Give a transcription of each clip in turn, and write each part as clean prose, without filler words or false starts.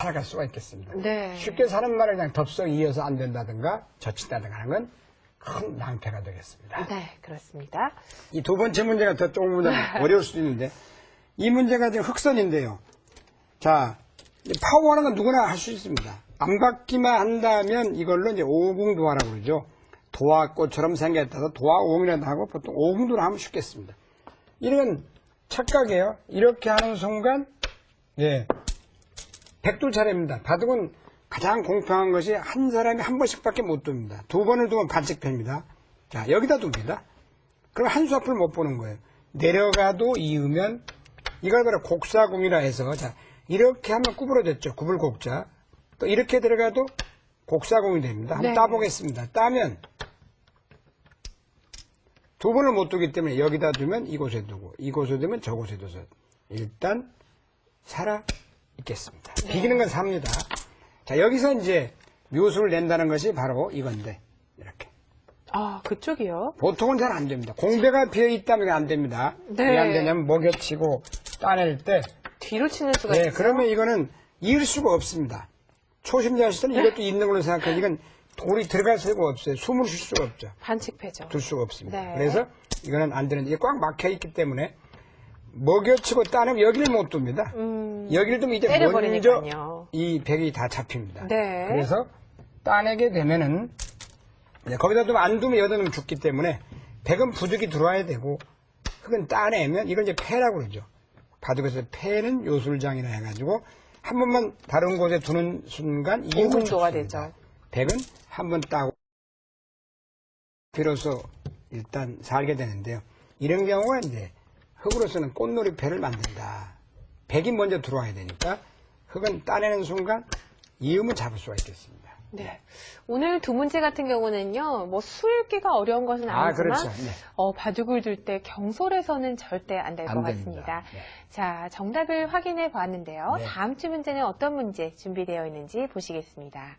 살아갈 수가 있겠습니다. 네. 쉽게 사는 말을 그냥 덥석 이어서 안 된다든가 젖힌다든가 하는 건 큰 낭패가 되겠습니다. 네, 그렇습니다. 이 두 번째 문제가 더 조금 어려울 수도 있는데 이 문제가 지금 흑선인데요. 자, 파워하는 건 누구나 할 수 있습니다. 안 받기만 한다면 이걸로 이제 오궁도화라고 그러죠. 도화꽃처럼 생겼다서 도화오궁이라고 하고 보통 오궁도를 하면 쉽겠습니다. 이런 착각이에요. 이렇게 하는 순간, 예, 백두 차례입니다. 바둑은 가장 공평한 것이 한 사람이 한 번씩밖에 못 둡니다. 두 번을 두면 반칙패입니다. 자, 여기다 둡니다. 그럼 한 수 앞을 못 보는 거예요. 내려가도 이으면 이걸 바로 곡사궁이라 해서 자 이렇게 하면 구부러졌죠. 구불곡자. 또 이렇게 들어가도 곡사궁이 됩니다. 한번 네. 따보겠습니다. 따면 두 번을 못 두기 때문에 여기다 두면 이곳에 두고 이곳에 두면 저곳에 둬서 일단 살아 있겠습니다. 네. 비기는 건 삽니다. 자, 여기서 이제 묘수를 낸다는 것이 바로 이건데 이렇게. 아, 그쪽이요? 보통은 잘 안 됩니다. 공배가 비어 있다면 안 됩니다. 네. 왜 안 되냐면 먹여치고 따낼 때 뒤로 치는 수가 네, 있어요. 그러면 이거는 이을 수가 없습니다. 초심자시들은 이것도 있는 걸로 생각해요. 이건 돌이 들어갈 수가 없어요. 숨을 쉴 수가 없죠. 반칙패죠. 둘 수가 없습니다. 네. 그래서 이거는 안 되는데 이게 꽉 막혀 있기 때문에 먹여치고 따내면 여기를 못 둡니다. 여기를 두면 이제 먼저 때려버리니까요. 이 백이 다 잡힙니다. 네. 그래서 따내게 되면은 거기다 두면 안 두면 여기다 두면 죽기 때문에 백은 부득이 들어와야 되고 흙은 따내면 이걸 이제 패라고 그러죠. 바둑에서 패는 요술장이라 해가지고 한 번만 다른 곳에 두는 순간 오궁도가 되죠. 백은 한 번 따고 비로소 일단 살게 되는데요. 이런 경우가 이제 흙으로서는 꽃놀이 패를 만든다. 백이 먼저 들어와야 되니까 흙은 따내는 순간 이음을 잡을 수가 있겠습니다. 네. 오늘 두 문제 같은 경우는요, 뭐 수읽기가 어려운 것은 아니지만, 그렇죠. 네. 바둑을 둘 때 경솔해서는 절대 안 될 것 안 같습니다. 됩니다. 네. 자, 정답을 확인해 보았는데요. 네. 다음 주 문제는 어떤 문제 준비되어 있는지 보시겠습니다.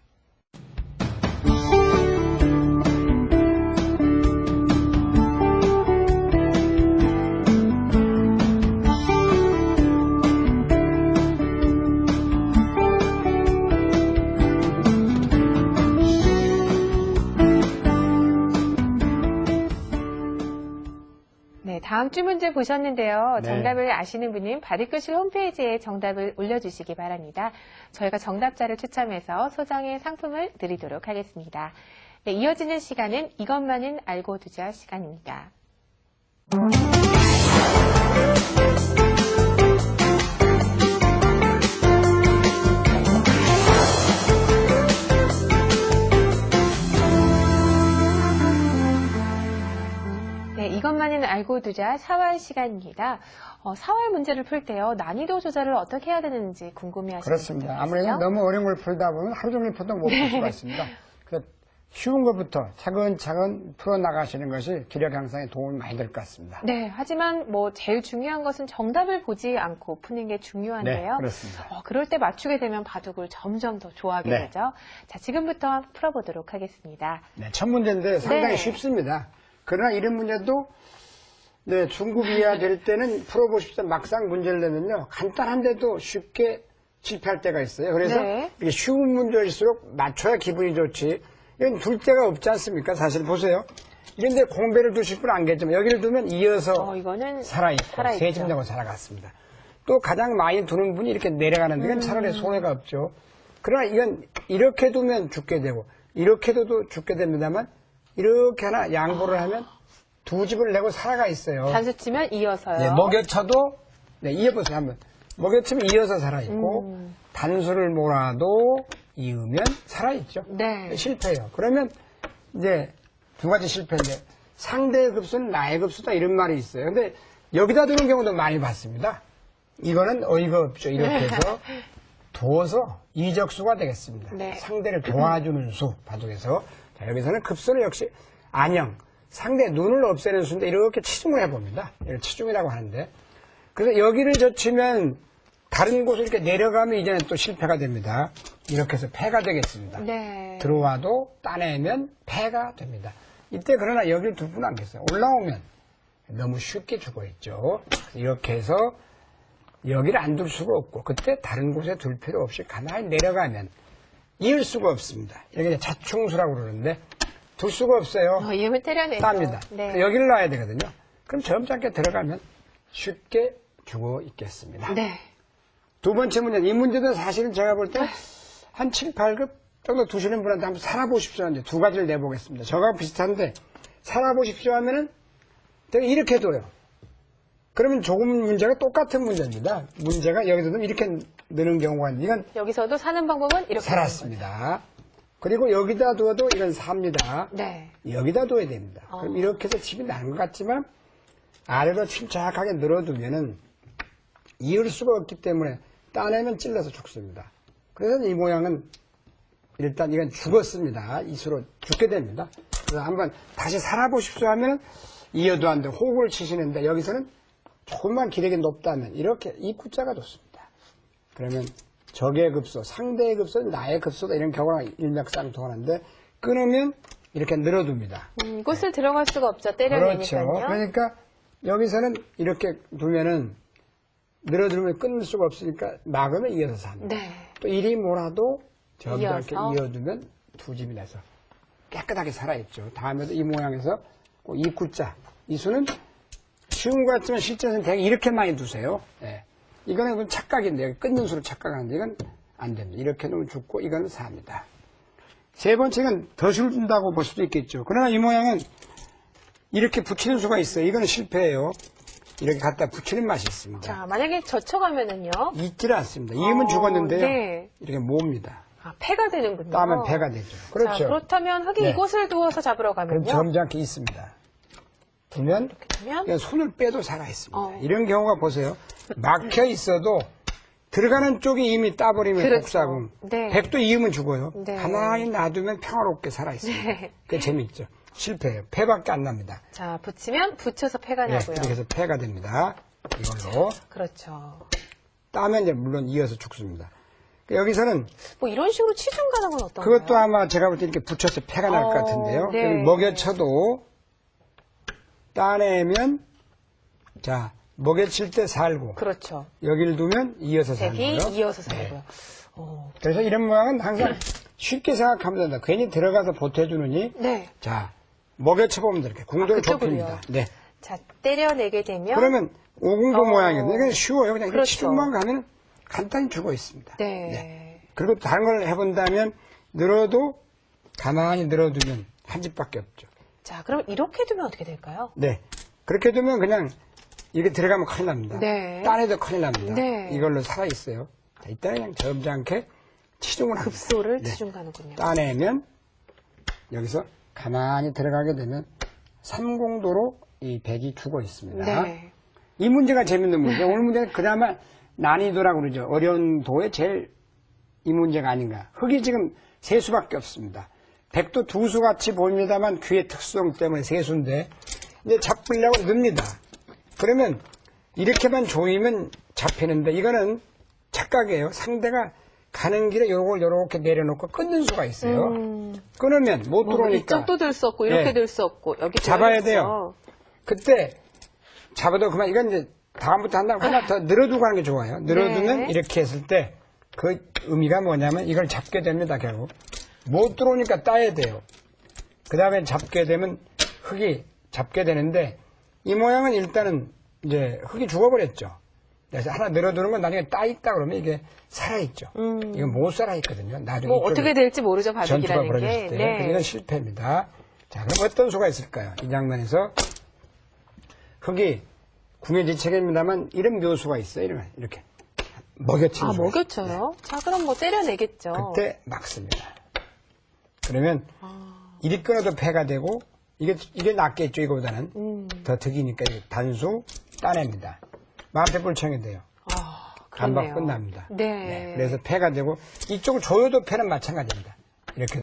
네, 다음 주 문제 보셨는데요. 네. 정답을 아시는 분은 바둑교실 홈페이지에 정답을 올려주시기 바랍니다. 저희가 정답자를 추첨해서 소정의 상품을 드리도록 하겠습니다. 네, 이어지는 시간은 이것만은 알고 두자 시간입니다. 네, 이것만은 알고 두자 4월 시간입니다. 4월 문제를 풀 때요, 난이도 조절을 어떻게 해야 되는지 궁금해하시는 그렇습니다. 분들 아무래도 계세요? 너무 어려운 걸 풀다 보면 하루 종일 풀도 못 풀 수가 있습니다. 그래서 쉬운 것부터 차근차근 풀어나가시는 것이 기력 향상에 도움이 많이 될 것 같습니다. 네, 하지만 뭐 제일 중요한 것은 정답을 보지 않고 푸는 게 중요한데요. 네, 그렇습니다. 그럴 때 맞추게 되면 바둑을 점점 더 좋아하게 네. 되죠. 자, 지금부터 풀어보도록 하겠습니다. 네, 첫 문제인데 상당히 네. 쉽습니다. 그러나 이런 문제도 네, 중급 이하 될 때는 풀어보고 싶다 막상 문제를 내면요, 간단한데도 쉽게 실패할 때가 있어요. 그래서 네. 이렇게 쉬운 문제일수록 맞춰야 기분이 좋지. 이건 둘 데가 없지 않습니까? 사실 보세요. 이런데 공배를 두실 분 안 계시지만 여기를 두면 이어서 이거는 살아있고 살아있죠. 세진되고 살아갔습니다. 또 가장 많이 두는 분이 이렇게 내려가는데 이건 차라리 손해가 없죠. 그러나 이건 이렇게 두면 죽게 되고 이렇게 둬도 죽게 됩니다만 이렇게 하나 양보를 하면 두 집을 내고 살아가 있어요. 단수 치면 이어서요. 네, 먹여쳐도 네, 이어보세요 한번. 먹여치면 이어서 살아있고 단수를 몰아도 이으면 살아있죠. 네. 실패해요. 그러면 이제 두 가지 실패인데 상대의 급수는 나의 급수다 이런 말이 있어요. 근데 여기다 두는 경우도 많이 봤습니다. 이거는 어이가 없죠. 이렇게 해서 도어서 이적수가 되겠습니다. 네. 상대를 도와주는 수 바둑에서. 자, 여기서는 급수는 역시 안형 상대 눈을 없애는 수인데 이렇게 치중을 해봅니다. 이걸 치중이라고 하는데 그래서 여기를 젖히면 다른 곳으로 이렇게 내려가면 이제는 또 실패가 됩니다. 이렇게 해서 패가 되겠습니다. 네. 들어와도 따내면 패가 됩니다. 이때 그러나 여기를 둘 분 안 계세요. 올라오면 너무 쉽게 죽어 있죠. 이렇게 해서 여기를 안 둘 수가 없고 그때 다른 곳에 둘 필요 없이 가만히 내려가면 이을 수가 없습니다. 이게 자충수라고 그러는데 둘 수가 없어요. 이음을 때려내죠. 땁니다. 네. 여기를 놔야 되거든요. 그럼 점잖게 들어가면 쉽게 죽어 있겠습니다. 네. 두 번째 문제는 이 문제도 사실은 제가 볼 때 한 7, 8급 정도 두시는 분한테 한번 살아보십시오. 이제 두 가지를 내보겠습니다. 저하고 비슷한데 살아보십시오 하면은 내가 이렇게 둬요. 그러면 조금 문제가 똑같은 문제입니다. 문제가 여기서도 이렇게 느는 경우가 있는데 이건 여기서도 사는 방법은 이렇게 살았습니다. 그리고 여기다 둬도 이건 삽니다. 네. 여기다 둬야 됩니다. 그럼 이렇게 해서 집이 나는 것 같지만 아래로 침착하게 늘어두면은 이을 수가 없기 때문에 따내면 찔러서 죽습니다. 그래서 이 모양은 일단 이건 죽었습니다. 이수로 죽게 됩니다. 그래서 한번 다시 살아보십시오 하면 이어도 안 돼. 호흡을 치시는데 여기서는 조금만 기력이 높다면 이렇게 입구자가 좋습니다. 그러면 적의 급소, 상대의 급소, 나의 급소다 이런 경우가 일맥상통하는데 끊으면 이렇게 늘어둡니다. 이곳을 들어갈 수가 없죠. 때려내니까요. 그렇죠. 그러니까 여기서는 이렇게 두면은 늘어두면 끊을 수가 없으니까 막으면 이어서 삽니다. 네. 또 이리 몰아도 점잖게 이어서. 이어두면 두 집이 나서 깨끗하게 살아있죠. 다음에도 이 모양에서 입구자, 이 수는 쉬운 것 같지만 실제는 대개 이렇게 많이 두세요. 예. 이거는 착각인데 끊는 수로 착각하는데 이건 안 됩니다. 이렇게 놓으면 죽고 이건 삽니다. 세 번째는 덫을 준다고 볼 수도 있겠죠. 그러나 이 모양은 이렇게 붙이는 수가 있어요. 이거는 실패예요. 이렇게 갖다 붙이는 맛이 있습니다. 자, 만약에 젖혀가면은요. 있지를 않습니다. 이음은 죽었는데요. 네. 이렇게 모읍니다. 아, 패가 되는군요. 따면 배가 되죠. 그렇죠. 자, 그렇다면 흙이 네. 이곳을 두어서 잡으러 그럼 가면요. 점잖게 있습니다. 두면 그러면 그냥 손을 빼도 살아있습니다. 어. 이런 경우가 보세요. 막혀 있어도 들어가는 쪽이 이미 따버리면 그렇죠. 복사금. 네. 백도 이음은 죽어요. 네. 가만히 놔두면 평화롭게 살아있습니다. 네. 그게 재밌죠. 실패해요. 패밖에 안 납니다. 자, 붙이면 붙여서 패가 네, 나고요. 이렇게 해서 패가 됩니다. 이걸로. 그렇죠. 따면 이제 물론 이어서 죽습니다. 여기서는 뭐 이런 식으로 치중 가는 건 어떤가요? 그것도 아마 제가 볼 때 이렇게 붙여서 패가 날 것 같은데요. 네. 먹여쳐도 따내면 자 먹여칠 때 살고 그렇죠. 여기를 두면 이어서 색이 살고요. 이어서 네. 살고요. 오. 그래서 이런 모양은 항상 쉽게 생각하면 된다. 괜히 들어가서 보태주느니 네. 자 먹여쳐 보면 이렇게 궁도를 그쪽으로요. 좁힙니다. 네. 자, 때려내게 되면 그러면 오궁도 모양이거든요. 이건 쉬워요. 그냥 그렇죠. 치중만 가면 간단히 죽어 있습니다. 네. 그리고 다른 걸 해본다면 늘어도 가만히 늘어두면 한 집밖에 없죠. 자, 그럼 이렇게 두면 어떻게 될까요? 네. 그렇게 두면 그냥 이게 들어가면 큰일 납니다. 네. 딴에도 큰일 납니다. 네. 이걸로 살아있어요. 자, 이따 그냥 점잖게 치중을 합니다. 급소를 네. 치중 가는군요. 따내면 여기서 가만히 들어가게 되면 삼공도로 이 백이 죽어 있습니다. 네. 이 문제가 재밌는 문제예요. 오늘 문제는 그나마 난이도라고 그러죠. 어려운 도의 제일 이 문제가 아닌가. 흙이 지금 세 수밖에 없습니다. 백도 두 수 같이 보입니다만 귀의 특수성 때문에 세 수인데 이제 잡으려고 늡니다. 그러면 이렇게만 조이면 잡히는데 이거는 착각이에요. 상대가 가는 길에 요걸 요렇게 내려놓고 끊는 수가 있어요. 끊으면 못 들어오니까 이쪽도 들 수 없고 이렇게 네. 들 수 없고 여기 잡아야 들어있어. 돼요. 그때 잡아도 그만 이건 이제 다음부터 한다고 하나 더 늘어두고 하는 게 좋아요. 늘어두면 네. 이렇게 했을 때 그 의미가 뭐냐면 이걸 잡게 됩니다. 결국 못 들어오니까 따야 돼요. 그 다음에 잡게 되면 흙이 잡게 되는데 이 모양은 일단은 이제 흙이 죽어버렸죠. 그래서 하나 늘어두는 건 나중에 따 있다 그러면 이게 살아있죠. 이건 못 살아있거든요. 나중에 뭐 이쪽에 어떻게 될지 모르죠, 전투가 바둑이라는 벌어졌을 게. 때. 네. 그래서 이건 실패입니다. 자, 그럼 어떤 수가 있을까요? 이 장면에서 흙이 궁예지책입니다만 이런 묘수가 있어요. 이렇게 먹여치는 아, 수가 먹였죠요? 자, 그럼 뭐 때려내겠죠. 그때 막습니다. 그러면 이리 끊어도 패가 되고 이게 낫겠죠. 이거보다는 더 득이니까 단수 따냅니다. 만패불청이 돼요. 아, 반박 그렇네요. 끝납니다. 네. 그래서 패가 되고 이쪽을 조여도 패는 마찬가지입니다. 이렇게